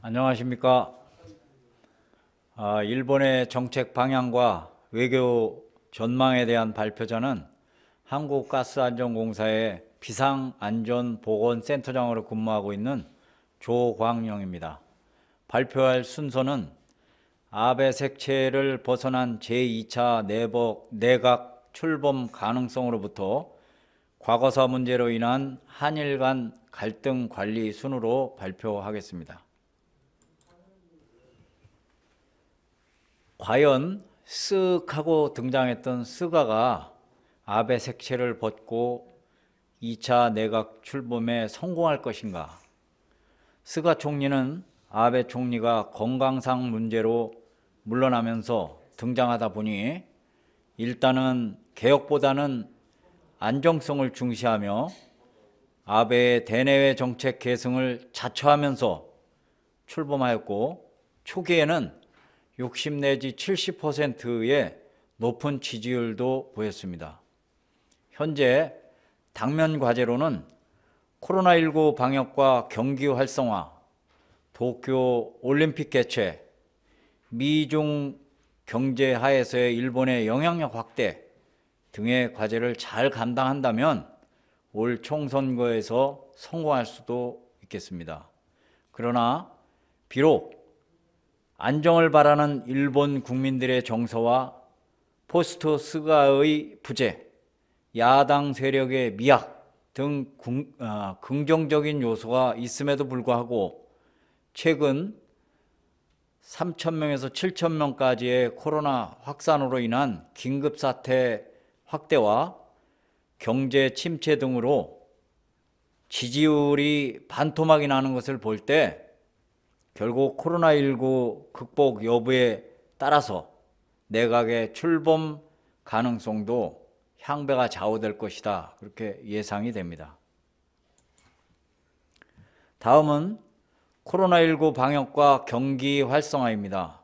안녕하십니까. 일본의 정책 방향과 외교 전망에 대한 발표자는 한국가스안전공사의 비상안전보건센터장으로 근무하고 있는 조광영입니다. 발표할 순서는 아베 색채를 벗어난 제2차 내각 출범 가능성으로부터 과거사 문제로 인한 한일 간 갈등 관리 순으로 발표하겠습니다. 과연 쓱 하고 등장했던 스가가 아베 색채를 벗고 2차 내각 출범에 성공할 것인가? 스가 총리는 아베 총리가 건강상 문제로 물러나면서 등장하다 보니 일단은 개혁보다는 안정성을 중시하며 아베의 대내외 정책 계승을 자처하면서 출범하였고, 초기에는 60 내지 70%의 높은 지지율도 보였습니다. 현재 당면 과제로는 코로나19 방역과 경기 활성화, 도쿄 올림픽 개최, 미중 경제 하에서의 일본의 영향력 확대 등의 과제를 잘 감당한다면 올 총선거에서 성공할 수도 있겠습니다. 그러나 비록 안정을 바라는 일본 국민들의 정서와 포스트 스가의 부재, 야당 세력의 미약 등 긍정적인 요소가 있음에도 불구하고 최근 3,000명에서 7,000명까지의 코로나 확산으로 인한 긴급사태 확대와 경제 침체 등으로 지지율이 반토막이 나는 것을 볼 때 결국 코로나19 극복 여부에 따라서 내각의 출범 가능성도 향배가 좌우될 것이다, 그렇게 예상이 됩니다. 다음은 코로나19 방역과 경기 활성화입니다.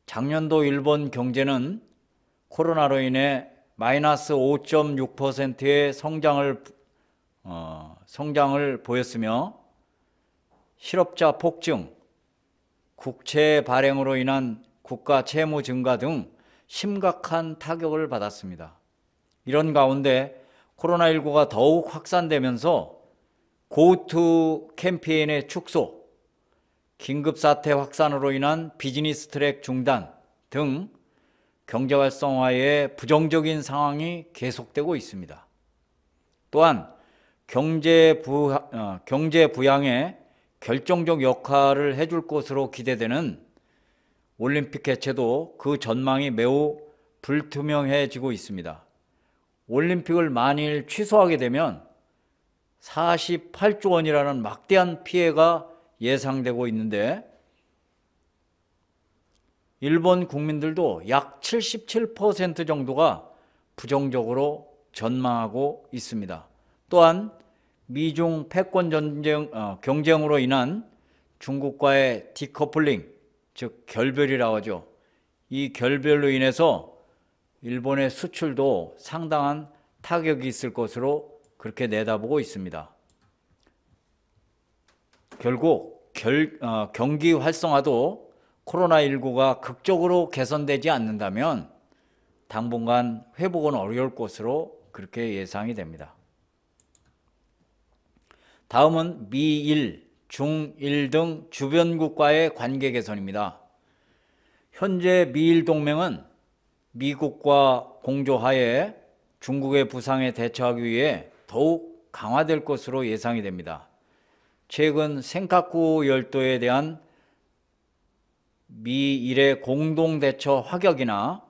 작년도 일본 경제는 코로나로 인해 마이너스 5.6%의 성장을 보였으며 실업자 폭증, 국채 발행으로 인한 국가 채무 증가 등 심각한 타격을 받았습니다. 이런 가운데 코로나19가 더욱 확산되면서 고투 캠페인의 축소, 긴급사태 확산으로 인한 비즈니스 트랙 중단 등 경제 활성화의 부정적인 상황이 계속되고 있습니다. 또한 경제 부양에 결정적 역할을 해줄 것으로 기대되는 올림픽 개최도 그 전망이 매우 불투명해지고 있습니다. 올림픽을 만일 취소하게 되면 48조 원이라는 막대한 피해가 예상되고 있는데, 일본 국민들도 약 77% 정도가 부정적으로 전망하고 있습니다. 또한 미중 패권 경쟁으로 인한 중국과의 디커플링, 즉 결별이라고 하죠. 이 결별로 인해서 일본의 수출도 상당한 타격이 있을 것으로 그렇게 내다보고 있습니다. 결국 경기 활성화도 코로나19가 극적으로 개선되지 않는다면 당분간 회복은 어려울 것으로 그렇게 예상이 됩니다. 다음은 미일, 중일 등 주변국과의 관계 개선입니다. 현재 미일 동맹은 미국과 공조하에 중국의 부상에 대처하기 위해 더욱 강화될 것으로 예상이 됩니다. 최근 센카쿠 열도에 대한 미일의 공동대처 화격이나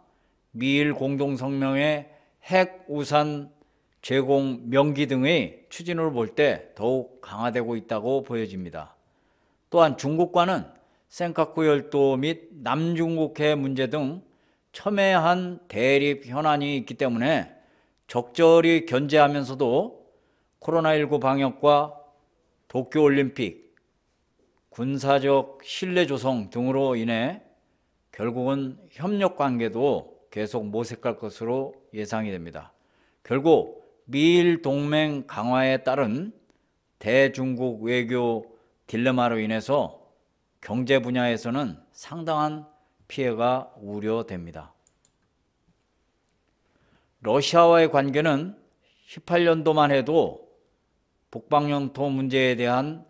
미일 공동성명의 핵 우산 제공 명기 등의 추진으로 볼 때 더욱 강화되고 있다고 보여집니다. 또한 중국과는 센카쿠 열도 및 남중국해 문제 등 첨예한 대립 현안이 있기 때문에 적절히 견제하면서도 코로나19 방역과 도쿄올림픽, 군사적 신뢰 조성 등으로 인해 결국은 협력 관계도 계속 모색할 것으로 예상이 됩니다. 결국 미일 동맹 강화에 따른 대중국 외교 딜레마로 인해서 경제 분야에서는 상당한 피해가 우려됩니다. 러시아와의 관계는 18년도만 해도 북방영토 문제에 대한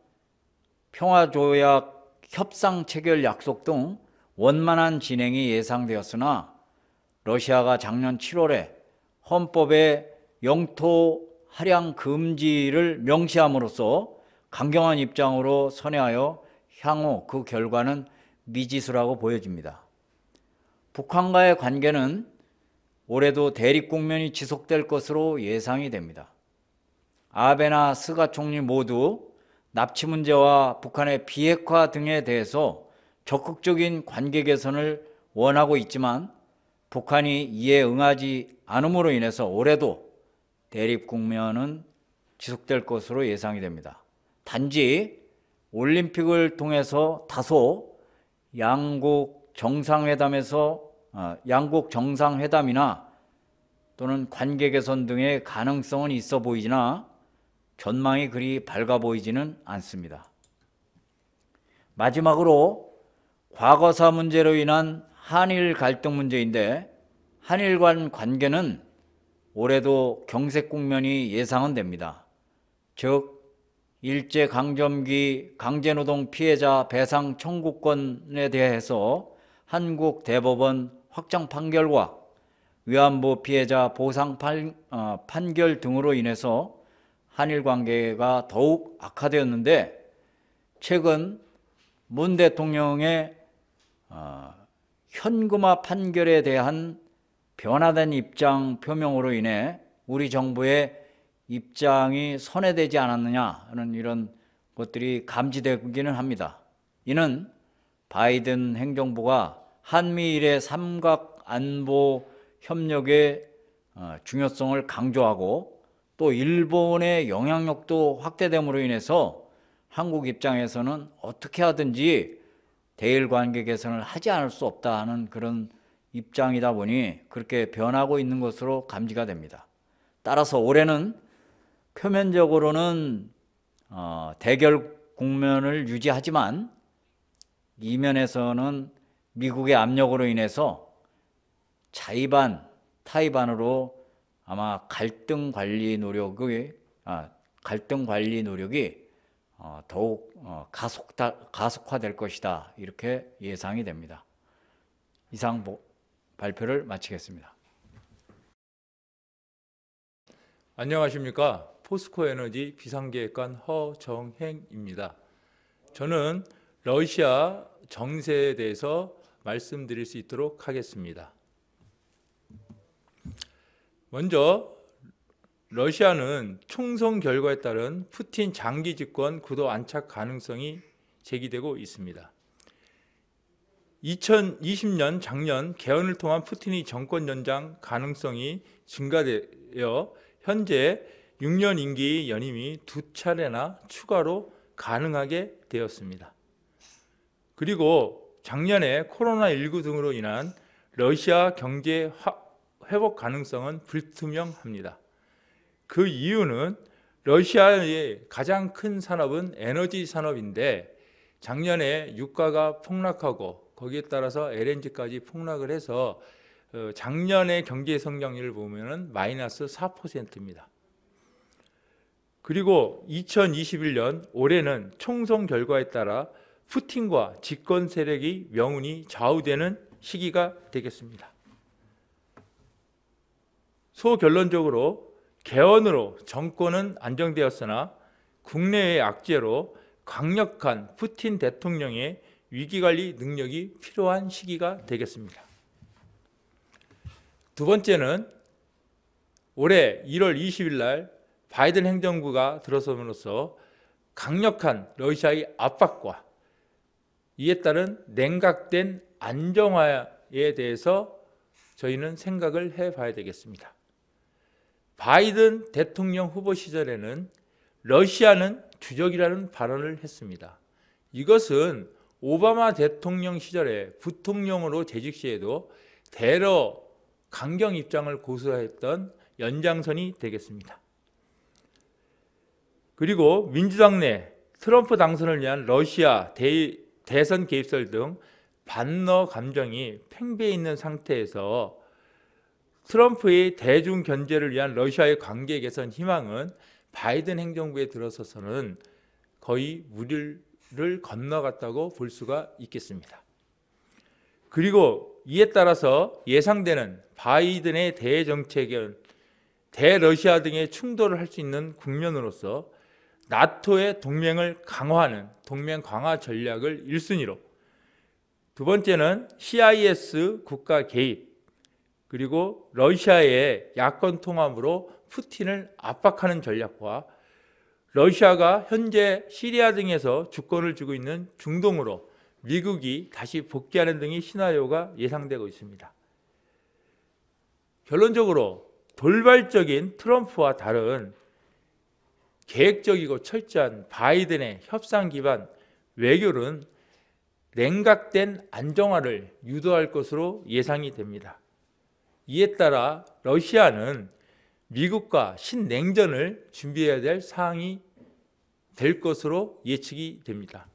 평화조약 협상 체결 약속 등 원만한 진행이 예상되었으나 러시아가 작년 7월에 헌법에 영토 할양 금지를 명시함으로써 강경한 입장으로 선회하여 향후 그 결과는 미지수라고 보여집니다. 북한과의 관계는 올해도 대립 국면이 지속될 것으로 예상이 됩니다. 아베나 스가 총리 모두 납치 문제와 북한의 비핵화 등에 대해서 적극적인 관계 개선을 원하고 있지만 북한이 이에 응하지 않음으로 인해서 올해도 대립 국면은 지속될 것으로 예상이 됩니다. 단지 올림픽을 통해서 다소 양국 정상회담이나 또는 관계 개선 등의 가능성은 있어 보이지나 전망이 그리 밝아 보이지는 않습니다. 마지막으로 과거사 문제로 인한 한일 갈등 문제인데 한일 간 관계는 올해도 경색 국면이 예상은 됩니다. 즉 일제강점기 강제노동 피해자 배상 청구권에 대해서 한국 대법원 확정 판결과 위안부 피해자 보상 판결 등으로 인해서 한일 관계가 더욱 악화되었는데 최근 문 대통령의 현금화 판결에 대한 변화된 입장 표명으로 인해 우리 정부의 입장이 선회되지 않았느냐 하는 이런 것들이 감지되기는 합니다. 이는 바이든 행정부가 한미일의 삼각 안보 협력의 중요성을 강조하고 또 일본의 영향력도 확대됨으로 인해서 한국 입장에서는 어떻게 하든지 대일 관계 개선을 하지 않을 수 없다 하는 그런 입장이다 보니 그렇게 변하고 있는 것으로 감지가 됩니다. 따라서 올해는 표면적으로는 대결 국면을 유지하지만 이면에서는 미국의 압력으로 인해서 자의반, 타의반으로 아마 갈등 관리 노력이 더욱 가속화될 것이다 이렇게 예상이 됩니다. 이상 발표를 마치겠습니다. 안녕하십니까. 포스코에너지 비상계획관 허정행입니다. 저는 러시아 정세에 대해서 말씀드릴 수 있도록 하겠습니다. 먼저 러시아는 총선 결과에 따른 푸틴 장기 집권 구도 안착 가능성이 제기되고 있습니다. 2020년 작년 개헌을 통한 푸틴의 정권 연장 가능성이 증가되어 현재 6년 임기 연임이 2차례나 추가로 가능하게 되었습니다. 그리고 작년에 코로나19 등으로 인한 러시아 경제 회복 가능성은 불투명합니다. 그 이유는 러시아의 가장 큰 산업은 에너지 산업인데 작년에 유가가 폭락하고 거기에 따라서 LNG까지 폭락을 해서 작년의 경제 성장률을 보면 마이너스 4%입니다. 그리고 2021년 올해는 총선 결과에 따라 푸틴과 집권 세력이 명운이 좌우되는 시기가 되겠습니다. 소결론적으로 개헌으로 정권은 안정되었으나 국내의 악재로 강력한 푸틴 대통령의 위기관리 능력이 필요한 시기가 되겠습니다. 두 번째는 올해 1월 20일 날 바이든 행정부가 들어섬으로써 강력한 러시아의 압박과 이에 따른 냉각된 안정화에 대해서 저희는 생각을 해봐야 되겠습니다. 바이든 대통령 후보 시절에는 러시아는 주적이라는 발언을 했습니다. 이것은 오바마 대통령 시절에 부통령으로 재직 시에도 대러 강경 입장을 고수했던 연장선이 되겠습니다. 그리고 민주당 내 트럼프 당선을 위한 러시아 대선 개입설 등 반러 감정이 팽배해 있는 상태에서 트럼프의 대중 견제를 위한 러시아의 관계 개선 희망은 바이든 행정부에 들어서서는 거의 무리를 건너갔다고 볼 수가 있겠습니다. 그리고 이에 따라서 예상되는 바이든의 대정책은 대러시아 등의 충돌을 할 수 있는 국면으로서 나토의 동맹을 강화하는 동맹 강화 전략을 1순위로, 두 번째는 CIS 국가 개입, 그리고 러시아의 야권 통합으로 푸틴을 압박하는 전략과 러시아가 현재 시리아 등에서 주권을 쥐고 있는 중동으로 미국이 다시 복귀하는 등의 시나리오가 예상되고 있습니다. 결론적으로 돌발적인 트럼프와 다른 계획적이고 철저한 바이든의 협상 기반 외교는 냉각된 안정화를 유도할 것으로 예상이 됩니다. 이에 따라 러시아는 미국과 신냉전을 준비해야 될 사항이 될 것으로 예측이 됩니다.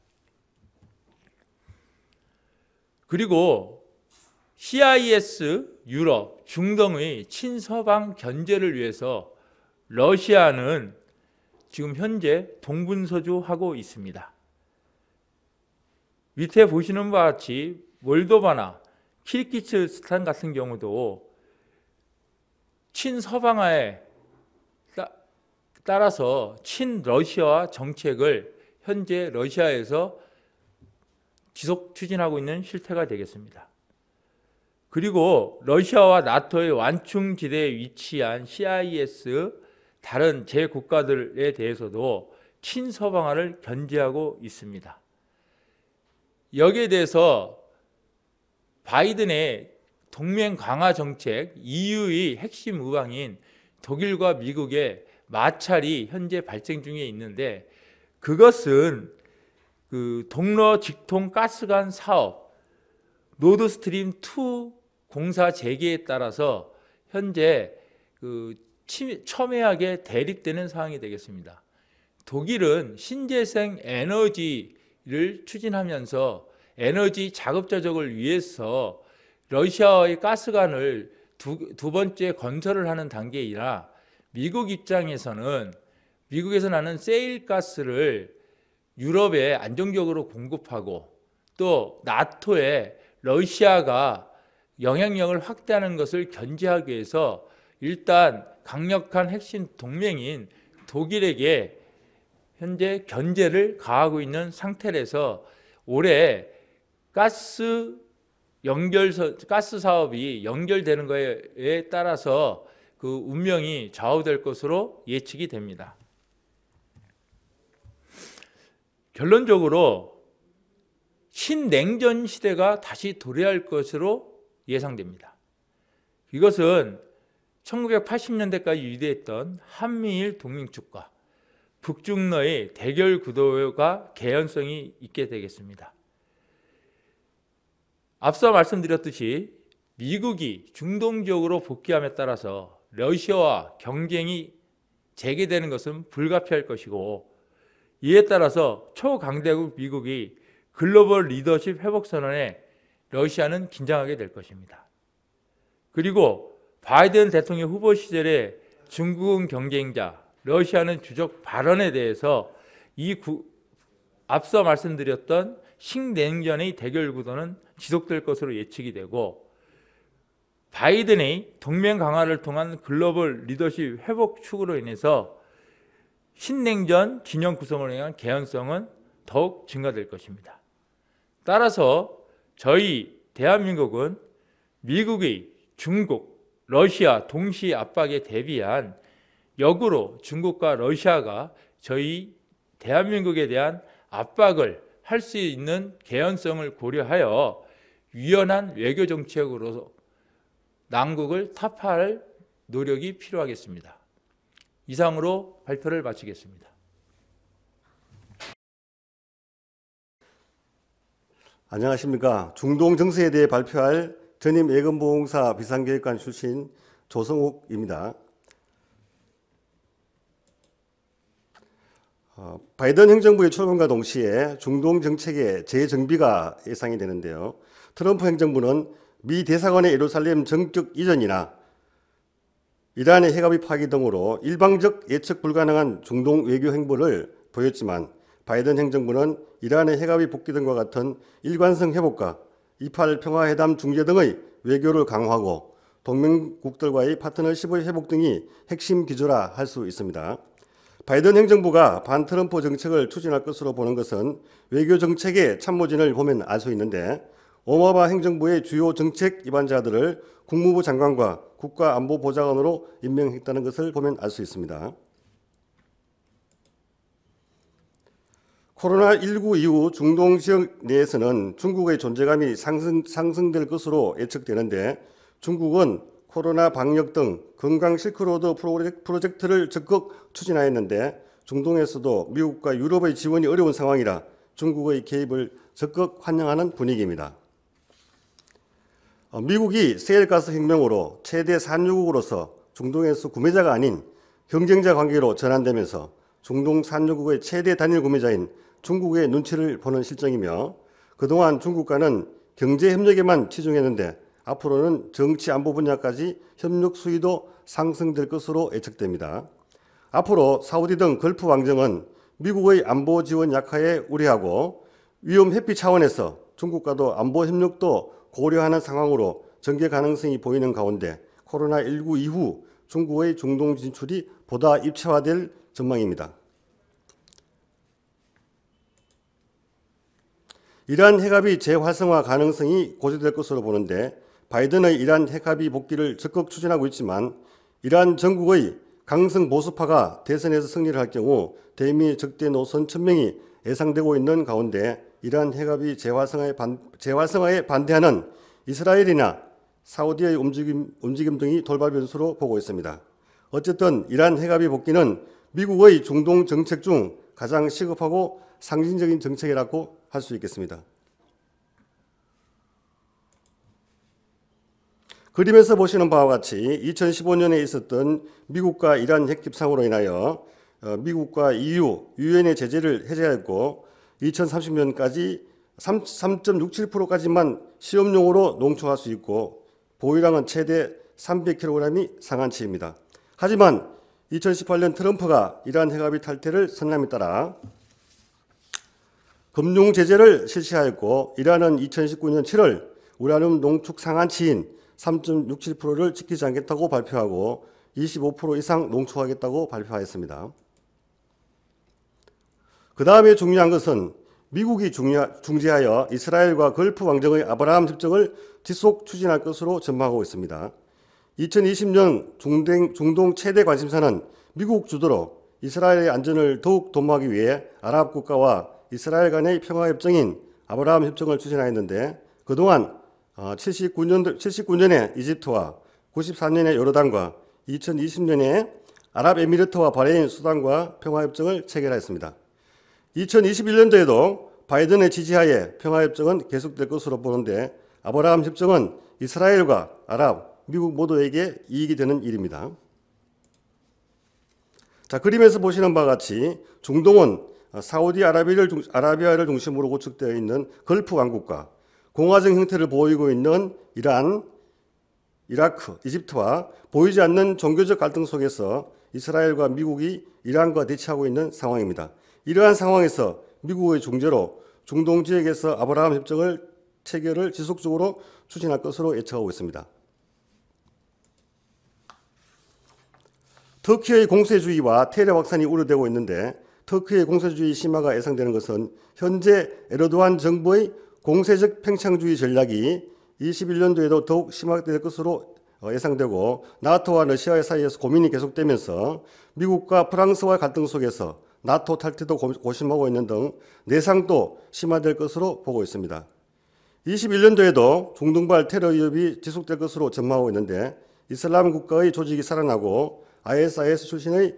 그리고 CIS, 유럽, 중동의 친서방 견제를 위해서 러시아는 지금 현재 동분서주하고 있습니다. 밑에 보시는 바와 같이 몰도바나 키르기스스탄 같은 경우도 친서방화에 따라서 친러시아 정책을 현재 러시아에서 지속 추진하고 있는 실태가 되겠습니다. 그리고 러시아와 나토의 완충지대에 위치한 CIS 다른 제국가들에 대해서도 친서방화를 견제하고 있습니다. 여기에 대해서 바이든의 동맹 강화 정책, EU의 핵심 우방인 독일과 미국의 마찰이 현재 발생 중에 있는데, 그것은 동러 직통 가스관 사업 노드스트림 2 공사 재개에 따라서 현재 첨예하게 대립되는 상황이 되겠습니다. 독일은 신재생 에너지를 추진하면서 에너지 자급자족을 위해서 러시아의 가스관을 두 번째 건설을 하는 단계이라, 미국 입장에서는 미국에서 나는 세일가스를 유럽에 안정적으로 공급하고 또 나토에 러시아가 영향력을 확대하는 것을 견제하기 위해서 일단 강력한 핵심 동맹인 독일에게 현재 견제를 가하고 있는 상태라서 올해 가스 사업이 연결되는 것에 따라서 그 운명이 좌우될 것으로 예측이 됩니다. 결론적으로 신냉전 시대가 다시 도래할 것으로 예상됩니다. 이것은 1980년대까지 유지했던 한미일 동맹축과 북중러의 대결 구도가 개연성이 있게 되겠습니다. 앞서 말씀드렸듯이 미국이 중동 지역으로 복귀함에 따라서 러시아와 경쟁이 재개되는 것은 불가피할 것이고, 이에 따라서 초강대국 미국이 글로벌 리더십 회복 선언에 러시아는 긴장하게 될 것입니다. 그리고 바이든 대통령 후보 시절에 중국은 경쟁자, 러시아는 주적 발언에 대해서 앞서 말씀드렸던 신냉전의 대결 구도는 지속될 것으로 예측이 되고, 바이든의 동맹 강화를 통한 글로벌 리더십 회복 축으로 인해서 신냉전 진영 구성을 위한 개연성은 더욱 증가될 것입니다. 따라서 저희 대한민국은 미국의 중국, 러시아 동시 압박에 대비한 역으로 중국과 러시아가 저희 대한민국에 대한 압박을 할 수 있는 개연성을 고려하여 유연한 외교 정책으로 난국을 타파할 노력이 필요하겠습니다. 이상으로 발표를 마치겠습니다. 안녕하십니까. 중동 정세에 대해 발표할 전임 예금보험사 비상계획관 출신 조성욱입니다. 바이든 행정부의 출범과 동시에 중동 정책의 재정비가 예상이 되는데요. 트럼프 행정부는 미 대사관의 예루살렘 정격 이전이나 이란의 핵합의 파기 등으로 일방적 예측 불가능한 중동 외교 행보를 보였지만 바이든 행정부는 이란의 핵합의 복귀 등과 같은 일관성 회복과 28 평화회담 중재 등의 외교를 강화하고 동맹국들과의 파트너십의 회복 등이 핵심 기조라 할 수 있습니다. 바이든 행정부가 반트럼프 정책을 추진할 것으로 보는 것은 외교 정책의 참모진을 보면 알 수 있는데 오바마 행정부의 주요 정책 입안자들을 국무부 장관과 국가안보보좌관으로 임명했다는 것을 보면 알 수 있습니다. 코로나19 이후 중동 지역 내에서는 중국의 존재감이 상승될 것으로 예측되는데 중국은 코로나 방역 등 건강 실크로드 프로젝트를 적극 추진하였는데 중동에서도 미국과 유럽의 지원이 어려운 상황이라 중국의 개입을 적극 환영하는 분위기입니다. 미국이 세일가스 혁명으로 최대 산유국으로서 중동에서 구매자가 아닌 경쟁자 관계로 전환되면서 중동 산유국의 최대 단일 구매자인 중국의 눈치를 보는 실정이며 그동안 중국과는 경제협력에만 치중했는데 앞으로는 정치 안보 분야까지 협력 수위도 상승될 것으로 예측됩니다. 앞으로 사우디 등 걸프 왕정은 미국의 안보 지원 약화에 우려하고 위험 회피 차원에서 중국과도 안보 협력도 고려하는 상황으로 전개 가능성이 보이는 가운데 코로나19 이후 중국의 중동 진출이 보다 입체화될 전망입니다. 이란 핵합의 재활성화 가능성이 고려될 것으로 보는데 바이든의 이란 핵합의 복귀를 적극 추진하고 있지만 이란 정국의 강성 보수파가 대선에서 승리를 할 경우 대미 적대 노선 천명이 예상되고 있는 가운데 이란 핵합의 재활성화에 반대하는 이스라엘이나 사우디의 움직임 등이 돌발 변수로 보고 있습니다. 어쨌든 이란 핵합의 복귀는 미국의 중동 정책 중 가장 시급하고 상징적인 정책이라고 할 수 있겠습니다. 그림에서 보시는 바와 같이 2015년에 있었던 미국과 이란 핵 협상으로 인하여 미국과 EU, 유엔의 제재를 해제하였고 2030년까지 3.67%까지만 시험용으로 농축할 수 있고 보유량은 최대 300kg이 상한치입니다. 하지만 2018년 트럼프가 이란 핵합의 탈퇴를 선언함에 따라 금융 제재를 실시하였고 이란은 2019년 7월 우라늄 농축 상한치인 3.67%를 지키지 않겠다고 발표하고 25% 이상 농축하겠다고 발표하였습니다. 그 다음에 중요한 것은 미국이 중재하여 이스라엘과 걸프 왕정의 아브라함 협정을 지속 추진할 것으로 전망하고 있습니다. 2020년 중동 최대 관심사는 미국 주도로 이스라엘의 안전을 더욱 도모하기 위해 아랍 국가와 이스라엘 간의 평화협정인 아브라함 협정을 추진하였는데 그동안 79년에 이집트와 94년에 요르단과 2020년에 아랍에미리트와 바레인, 수단과 평화협정을 체결하였습니다. 2021년도에도 바이든의 지지하에 평화협정은 계속될 것으로 보는데 아브라함 협정은 이스라엘과 아랍, 미국 모두에게 이익이 되는 일입니다. 자, 그림에서 보시는 바와 같이 중동은 사우디아라비아를 중심으로 구축되어 있는 걸프 왕국과 공화정 형태를 보이고 있는 이란, 이라크, 이집트와 보이지 않는 종교적 갈등 속에서 이스라엘과 미국이 이란과 대치하고 있는 상황입니다. 이러한 상황에서 미국의 중재로 중동 지역에서 아브라함 협정을 체결을 지속적으로 추진할 것으로 예측하고 있습니다. 터키의 공세주의와 테러 확산이 우려되고 있는데 터키의 공세주의 심화가 예상되는 것은 현재 에르도안 정부의 공세적 팽창주의 전략이 21년도에도 더욱 심화될 것으로 예상되고 나토와 러시아의 사이에서 고민이 계속되면서 미국과 프랑스와 갈등 속에서 나토 탈퇴도 고심하고 있는 등 내상도 심화될 것으로 보고 있습니다. 21년도에도 중동발 테러 위협이 지속될 것으로 전망하고 있는데 이슬람 국가의 조직이 살아나고 ISIS 출신의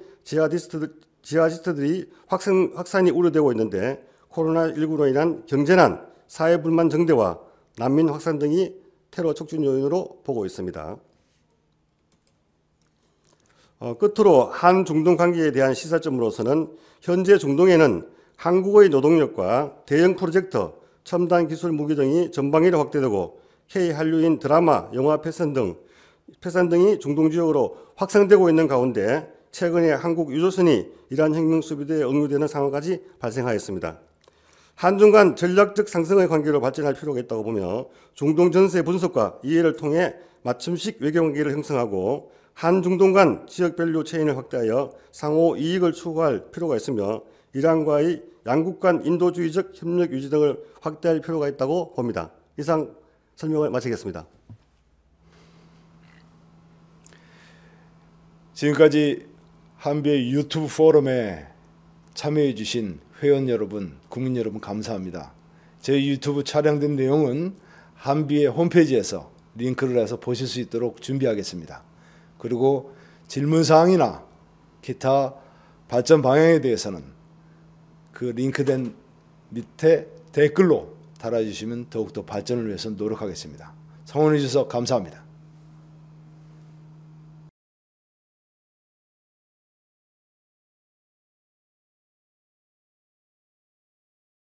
지하디스트들이 확산이 우려되고 있는데 코로나19로 인한 경제난, 사회불만 증대와 난민 확산 등이 테러 촉진 요인으로 보고 있습니다. 끝으로 한중동 관계에 대한 시사점으로서는 현재 중동에는 한국의 노동력과 대형 프로젝트, 첨단 기술 무기 등이 전방위로 확대되고 K-한류인 드라마, 영화 패션 등이 중동 지역으로 확산되고 있는 가운데 최근에 한국 유조선이 이란 혁명 수비대에 응유되는 상황까지 발생하였습니다. 한중 간 전략적 상승의 관계로 발전할 필요가 있다고 보며 중동 전세 분석과 이해를 통해 맞춤식 외교관계를 형성하고 한중동 간 지역 밸류 체인을 확대하여 상호 이익을 추구할 필요가 있으며 이란과의 양국 간 인도주의적 협력 유지 등을 확대할 필요가 있다고 봅니다. 이상 설명을 마치겠습니다. 지금까지 한비의 유튜브 포럼에 참여해 주신 회원 여러분, 국민 여러분 감사합니다. 저희 유튜브 촬영된 내용은 한비의 홈페이지에서 링크를 해서 보실 수 있도록 준비하겠습니다. 그리고 질문사항이나 기타 발전 방향에 대해서는 그 링크된 밑에 댓글로 달아주시면 더욱더 발전을 위해서 노력하겠습니다. 성원해 주셔서 감사합니다.